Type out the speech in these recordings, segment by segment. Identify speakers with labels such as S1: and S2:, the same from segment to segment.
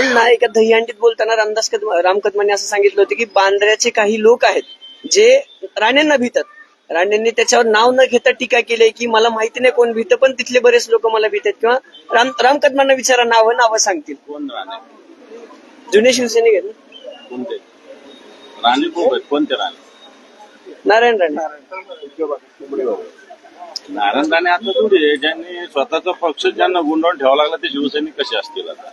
S1: काल ना एका दहीहंडीत बोलताना राम कदमांनी असं सांगितलं होतं की बांद्र्याचे काही लोक आहेत जे राणेंना भीतात. राणेंनी त्याच्यावर नाव न घेता टीका केली की मला माहिती नाही कोण भीतं, पण तिथले बरेच लोक मला भीतात. किंवा राम कदमांना विचारा, नावं सांगतील.
S2: कोण राणे?
S1: जुने शिवसैनिक आहेत.
S2: कोणते राणे? कोणते राणे?
S1: नारायण राणे.
S2: नारायण राणे आता थोडी, ज्यांनी स्वतःचा पक्ष ज्यांना गुंडाळून ठेवावा लागला ते शिवसैनिक कसे असतील? आता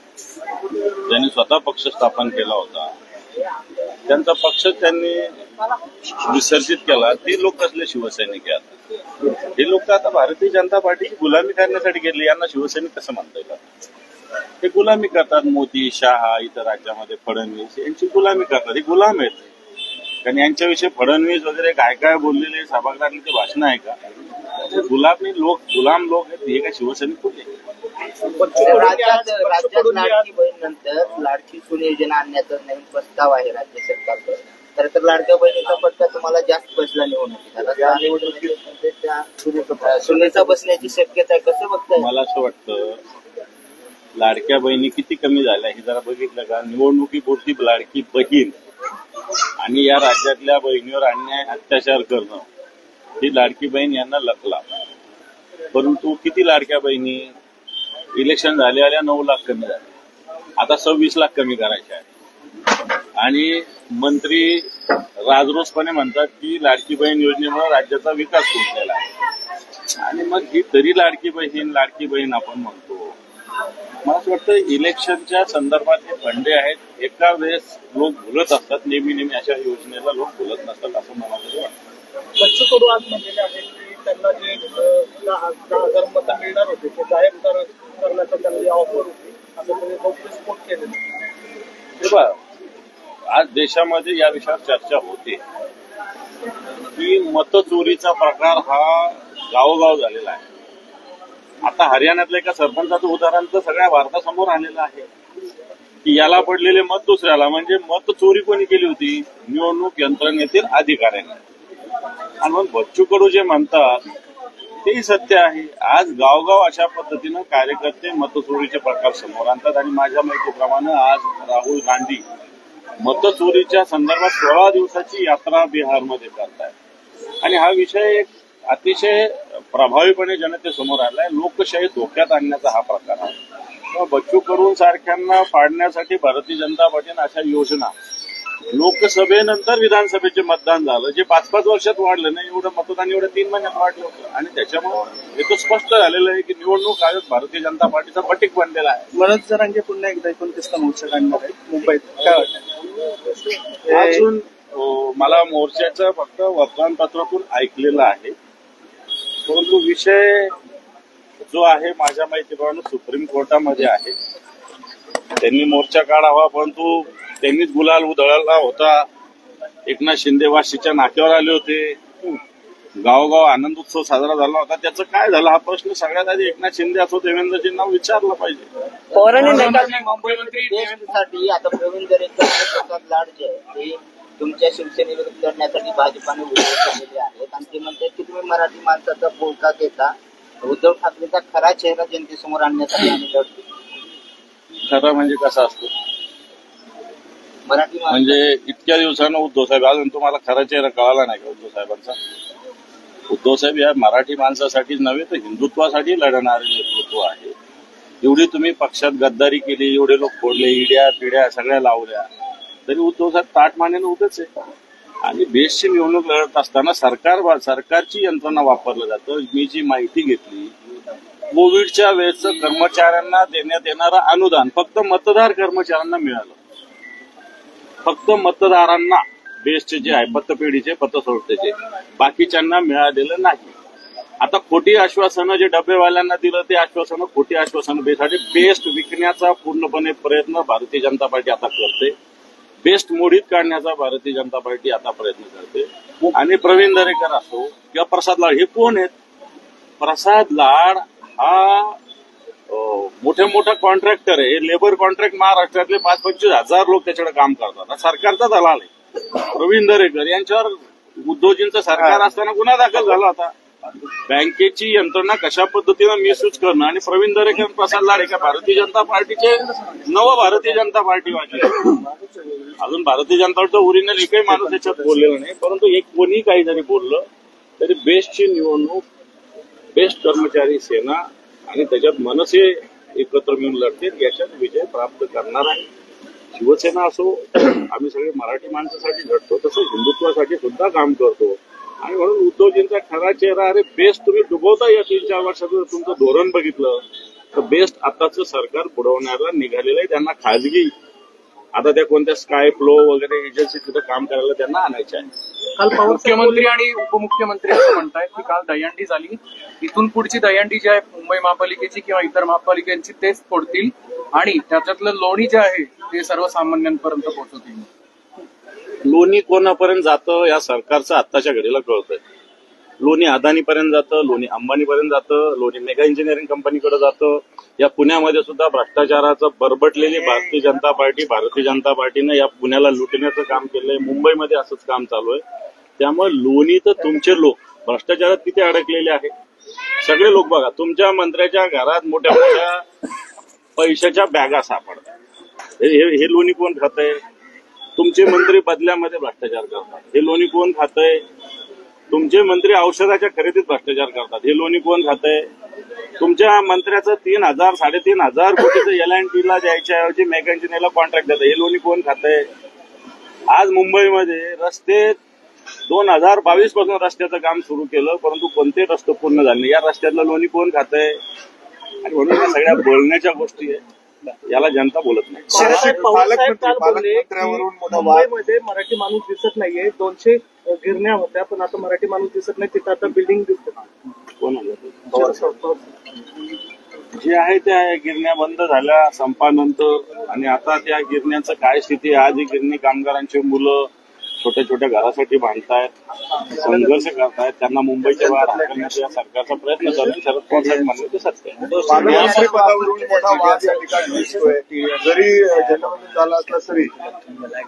S2: ज्यांनी स्वतः पक्ष स्थापन केला होता, त्यांचा पक्ष त्यांनी विसर्जित केला, ते लोक कसले शिवसैनिक आहेत? हे लोक आता भारतीय जनता पार्टीची गुलामी करण्यासाठी गेले. यांना शिवसैनिक कसं म्हणता येईल? हे गुलामी करतात. मोदी, शहा, इतर राज्यामध्ये फडणवीस यांची गुलामी करतात. हे गुलाम आहेत. कारण यांच्याविषयी फडणवीस वगैरे काय काय बोललेले सभागृहातले ते भाषण आहे का? गुलाम लोक आहेत. हे काय शिवसैनिक कुठे?
S3: राज्यात लाडकी बहीण नंतर लाडकी सून योजना आणण्याचा नवीन प्रस्ताव आहे राज्य सरकारचा. तर लाडक्या बहिणीचा पट्टा तुम्हाला जास्त बसला निवडणुकीत, सुनेचा बसण्याची शक्यता आहे. कसं बघताय?
S2: मला असं वाटतं लाडक्या बहिणी किती कमी झाल्या हे जरा बघितलं का? निवडणुकीपुरती लाडकी बहीण आणि या राज्यातल्या बहिणीवर अन्याय अत्याचार करणं, ही लाडकी बहीण यांना लकला. परंतु किती लाडक्या बहिणी इलेक्शन झाल्या 9 लाख कमी झाले, आता 26 लाख कमी करायचे आहे. आणि मंत्री राजरोसपणे म्हणतात की लाडकी बहीण योजनेमुळे राज्याचा विकास होत आहे. आणि मग ही तरी लाडकी बहीण आपण म्हणतो. मला असं वाटतं इलेक्शनच्या संदर्भात हे फंडे आहेत. एका वेळेस लोक भुलत असतात, नेहमी अशा योजनेला लोक भुलत नसतात असं मला तरी वाटतं.
S4: बच्चू कडू आज म्हणलेले आहेत की त्यांना जे 10,000 मतं मिळणार होते ते जाहीर करण्याचा त्यांना ऑफर होती, असं त्यांनी गौप्यस्फोट केलेला.
S2: आज देशामध्ये या विषयावर चर्चा होते की मतचोरीचा प्रकार हा गावोगाव झालेला आहे. आता हरियाणातल्या एका सरपंचाचं उदाहरण तर सगळ्या भारतासमोर आलेलं आहे की याला पडलेले मत दुसऱ्याला, म्हणजे मतचोरी कोणी केली होती? निवडणूक यंत्रणेतील अधिकाऱ्यांनी. आणि मग बच्चू कडू जे म्हणतात तेही सत्य आहे. आज गावगाव अशा पद्धतीनं कार्यकर्ते मतचोरीचे प्रकार समोर आणतात. आणि माझ्या माहितीप्रमाणे आज राहुल गांधी मतचोरीच्या संदर्भात 16 दिवसाची यात्रा बिहारमध्ये करतायत. आणि हा विषय एक अतिशय प्रभावीपणे जनतेसमोर आलाय. लोकशाही धोक्यात आणण्याचा हा प्रकार आहे. बच्चू कडू सारख्यांना पाडण्यासाठी भारतीय जनता पार्टीने अशा योजना, लोकसभेनंतर विधानसभेचे मतदान झालं जे 5-5 वर्षात वाढलं नाही, एवढं मतदान एवढं 3 महिन्यात वाढलं होतं. आणि त्याच्यामुळे हे तर स्पष्ट झालेलं आहे की निवडणूक आयोग भारतीय जनता पार्टीचा पटीक बनलेला आहे.
S4: मनोज जरांगे पुन्हा एकदा 29ला मोर्चा काढणार आहे मुंबईत, काय वाटतं?
S2: अजून मला मोर्चाचं फक्त वर्तमानपत्रातून ऐकलेलं आहे. परंतु विषय जो आहे माझ्या माहितीप्रमाणे सुप्रीम कोर्टामध्ये आहे. त्यांनी मोर्चा काढावा, परंतु त्यांनीच गुलाल उधळला होता. एकनाथ शिंदे वाशीच्या नाक्यावर आले होते, गावोगाव आनंद उत्सव साजरा झाला होता. त्याचं काय झालं हा प्रश्न सगळ्यात आधी एकनाथ शिंदे असो देवेंद्रजींना विचारला पाहिजे.
S3: साठी आता प्रवीण दरेकर लाड जे आहे ते तुमच्या शिवसेनेविरुद्ध लढण्यासाठी भाजपाने उद्धव केलेले आहेत. आणि ते म्हणतात की तुम्ही मराठी माणसाचा बोलका घेता, उद्धव ठाकरेचा खरा चेहरा जनतेसमोर आणण्यासाठी आम्ही लढतो.
S2: खरा म्हणजे कसा असतो?
S3: मराठी
S2: म्हणजे इतक्या दिवसानं उद्धव साहेब, अजून तुम्हाला खरा चेहरा कळाला नाही का उद्धव साहेबांचा? उद्धव साहेब या मराठी माणसासाठीच नव्हे तर हिंदुत्वासाठी लढणारे नेतृत्व आहे. एवढी तुम्ही पक्षात गद्दारी केली, एवढे लोक फोडले, इड्या पिढ्या सगळ्या लावल्या, तरी उद्धव साहेब ताटमानेनं उभेच आहे. आणि बेस्टची निवडणूक लढत असताना सरकारची यंत्रणा वापरलं जातं. मी जी माहिती घेतली, कोविडच्या वेळेचं कर्मचाऱ्यांना देण्यात येणारं अनुदान फक्त मतदार कर्मचाऱ्यांना मिळालं. फक्त मतदारांना, बेस्टचे जे आहे पतपेढीचे पतसंस्थेचे, बाकीच्यांना मिळालेलं नाही. आता खोटी आश्वासनं जे डबेवाल्यांना दिलं ते आश्वासनं खोटी आश्वासनं बेस्ट विकण्याचा पूर्णपणे प्रयत्न भारतीय जनता पार्टी आता करते. बेस्ट मोडीत काढण्याचा भारतीय जनता पार्टी आता प्रयत्न करते. आणि प्रवीण दरेकर असो किंवा प्रसाद लाड, हे कोण आहेत? प्रसाद लाड हा मोठा कॉन्ट्रॅक्टर आहे. लेबर कॉन्ट्रॅक्ट महाराष्ट्रातले 5-25 हजार लोक त्याच्याकडे काम करतात. सरकारचा दलाल आहे. प्रवीण दरेकर यांच्यावर उद्धवजींचं सरकार असताना गुन्हा दाखल झाला होता. बँकेची यंत्रणा कशा पद्धतीनं मिसयूज करणं आणि प्रवीण दरेकर आणि प्रसाद लाड भारतीय जनता पार्टीचे नव भारतीय जनता पार्टीवाले अजून भारतीय जनता पार्टीचा ओरिजिनल एकही माणूस त्याच्यात बोललेला नाही, परंतु एक कोणी काही जरी बोललं तरी बेस्टची निवडणूक बेस्ट कर्मचारी सेना आणि त्याच्यात मनसे एकत्र मिळून लढतील, याच्यात विजय प्राप्त करणार आहे. शिवसेना असो, आम्ही सगळे मराठी माणसासाठी लढतो, तसं हिंदुत्वासाठी सुद्धा काम करतो आणि म्हणून उद्धवजींचा खरा चेहरा, अरे बेस्ट तुम्ही डुबवता या 3-4 वर्षाचं तुमचं धोरण बघितलं तर बेस्ट आताचं सरकार बुडवण्याला निघालेलं आहे. त्यांना खाजगी आता त्या कोणत्या स्काय फ्लो वगैरे एजन्सी तिथं काम करायला त्यांना आणायचं आहे.
S4: काल मुख्यमंत्री आणि उपमुख्यमंत्री असं म्हणतायत की काल दहीहंडी झाली, इथून पुढची दहीहंडी जी आहे मुंबई महापालिकेची किंवा इतर महापालिकांची तेच फोडतील आणि त्याच्यातलं लोणी जे आहे ते सर्वसामान्यांपर्यंत पोहोचवतील.
S2: लोणी कोणापर्यंत जातं या सरकारचं आत्ताच्या घडीला कळतंय. लोणी अदानीपर्यंत जातं, लोणी अंबानीपर्यंत जातं, लोणी मेगा इंजिनिअरिंग कंपनीकडे जातं. या पुण्यामध्ये सुद्धा भ्रष्टाचाराचं बरबटलेली भारतीय जनता पार्टीनं या पुण्याला लुटण्याचं काम केलंय. मुंबईमध्ये असंच काम चालू आहे. त्यामुळे लोणी तर तुमचे लोक भ्रष्टाचारात किती अडकलेले आहे. सगळे लोक बघा, तुमच्या मंत्र्याच्या घरात मोठ्या मोठ्या पैशाच्या बॅगा सापडतात. हे लोणी कोण खातंय? तुमचे मंत्री बदल्यामध्ये भ्रष्टाचार करतात. हे लोणी कोण खातंय? तुमचे मंत्री औषधाच्या खरेदीत भ्रष्टाचार करतात. हे लोणी कोण खातंय? तुमच्या मंत्र्याचं 3,000-3,500 कोटीचं L&Tला द्यायच्या ऐवजी मेगा इंजिनिअरला कॉन्ट्रॅक्ट देतं. हे लोणी कोण खातंय? आज मुंबईमध्ये रस्ते 2022 पासून रस्त्याचं काम सुरू केलं, परंतु कोणते रस्ते पूर्ण झाले नाही. या रस्त्यातलं लोणी कोण खातंय? आणि म्हणून या सगळ्या बोलण्याच्या गोष्टी आहेत, याला जनता बोलत नाही.
S4: मुंबईमध्ये मराठी माणूस दिसत नाहीये. 200 गिरण्या होत्या पण आता मराठी माणूस दिसत नाही, तिथं आता बिल्डिंग दिसत.
S2: कोण जे आहे त्या गिरण्या बंद झाल्या संपानंतर आणि आता त्या गिरण्यांचं काय स्थिती आहे? आजही गिरणी कामगारांची मुलं छोट्या छोट्या घरासाठी भांडतायत, संघर्ष करतायत. त्यांना मुंबईच्या बाहेर हाकलण्याचा या सरकारचा प्रयत्न करतो. शरद पवार साहेब म्हणले ते सत्य आहे.
S5: पालकमंत्री पदावरून मोठा वाद या ठिकाणी दिसतोय. जरी जनमत झाला असला तरी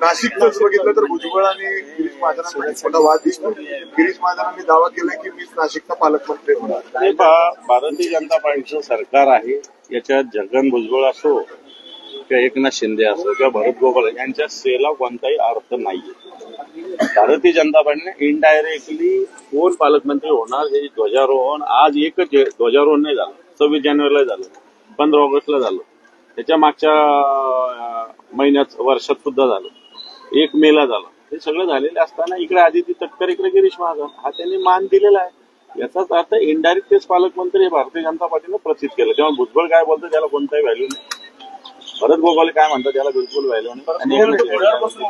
S5: नाशिकच बघितलं तर भुजबळ आणि गिरीश महाजनांमध्ये मोठा वाद दिसतो. गिरीश महाजनांनी दावा केलाय की मीच नाशिकचा पालकमंत्री होणार.
S2: हे पहा, भारतीय जनता पार्टीचं सरकार आहे, याच्यात छगन भुजबळ असो किंवा एकनाथ शिंदे असो किंवा भरत गोगावले यांच्या सेला कोणताही अर्थ नाहीये. भारतीय जनता पार्टीने इनडायरेक्टली कोण पालकमंत्री होणार हे ध्वजारोहण, आज एकच ध्वजारोहण नाही झालं, 26 जानेवारीला झालं, 15 ऑगस्टला झालं, त्याच्या मागच्या वर्षात सुद्धा झालं, 1 मेला झालं. हे सगळं झालेलं असताना इकडे आदिती तटकरे, इकडे गिरीश महाजन हा त्यांनी मान दिलेला आहे. याचाच अर्थ इनडायरेक्ट तेच पालकमंत्री हे भारतीय जनता पार्टीनं प्रसिद्ध केलं. तेव्हा भुजबळ काय बोलतं त्याला कोणताही व्हॅल्यू नाही. भरत गोगावले काय म्हणतात त्याला बिलकुल व्हॅल्यू नाही.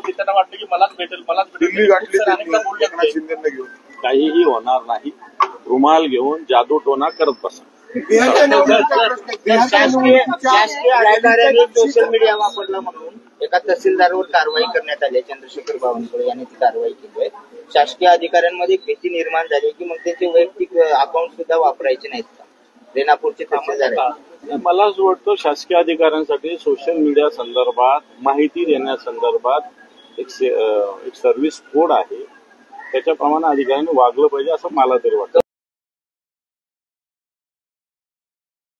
S4: त्यांना वाटतं की मलाच भेटेल,
S5: दिल्ली गाठली एकनाथ शिंदेंना घेऊन.
S2: काहीही होणार नाही. रुमाल घेऊन जादू टोना करत बसा.
S3: शासकीय अधिकाऱ्यांनी सोशल मीडिया वापरला म्हणून एका तहसीलदारवर कारवाई करण्यात आली. चंद्रशेखर बावनकुळे यांनी ती कारवाई केली आहे. शासकीय अधिकाऱ्यांमध्ये भीती निर्माण झाली की मग त्यांचे वैयक्तिक अकाउंट सुद्धा वापरायचे नाहीत का? रेणापूरचे तहसीलदार आहे.
S2: मला असं वाटतं शासकीय अधिकाऱ्यांसाठी सोशल मीडिया संदर्भात माहिती देण्यासंदर्भात एक सर्व्हिस कोड आहे, त्याच्याप्रमाणे अधिकाऱ्यांनी वागलं पाहिजे असं मला तरी वाटतं.